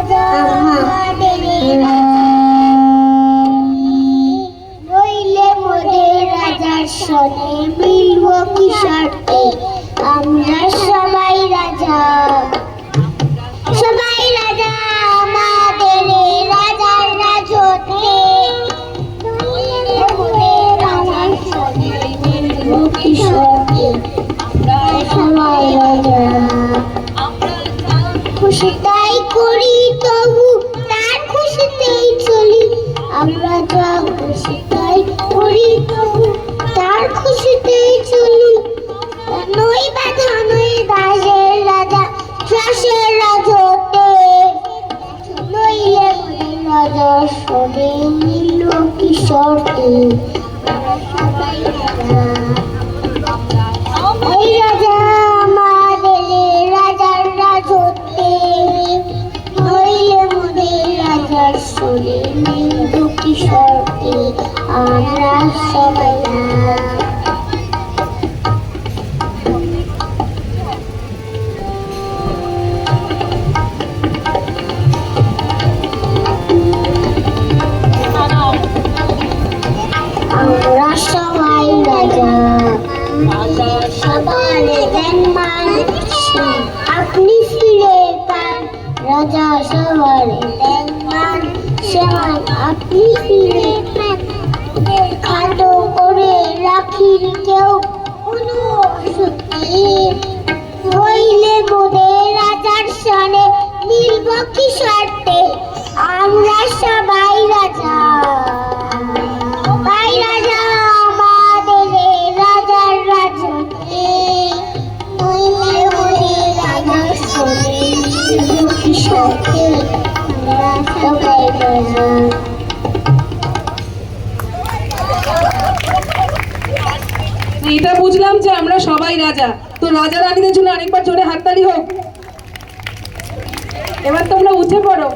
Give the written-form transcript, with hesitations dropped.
রাজা নইলে মোদের রাজার সনে মিলব কি শর্তে আমরা সবাই রাজা আমাদের রাজার রাজত্বে নইলে মোদের রাজার সনে মিলব কি শর্তে আমরা সবাই রাজা খুশি তাই করি তবু তার খুশিতেই চলি আমরা যা খুশি তাই করি তবু তার খুশিতেই চলি নই বাধা নই দাসের রাজা দাসের রাজতে নইলে রাজার সনে মিলল কি শর্তে সবাই রাজা এই রাজা আমাদের রাজার রাজত্বে নইলে মোদের রাজার সনে মিলব কি শর্তে আমরা সবাই আমরা সবাই রাজা সবাই দেন মান আপনি ফিরে পান রাজা সবার দেন মান সেমান আপনি ফিরে পান খাটো করে রাখির কেউ কোনো অসুখী হইলে মোদের রাজার সনে মিলব কি শর্তে আমরা সবাই রাজা রাজার রাজত্বে নইলে মোদের রাজার সনে মিলব কি শর্তে আমরা সবাই রাজা এটা বুঝলাম যে আমরা সবাই রাজা। তো রাজা রানীদের জন্য আরেকবার জোরে হাততালি হোক। এবার তোমরা উঠে পড়ো।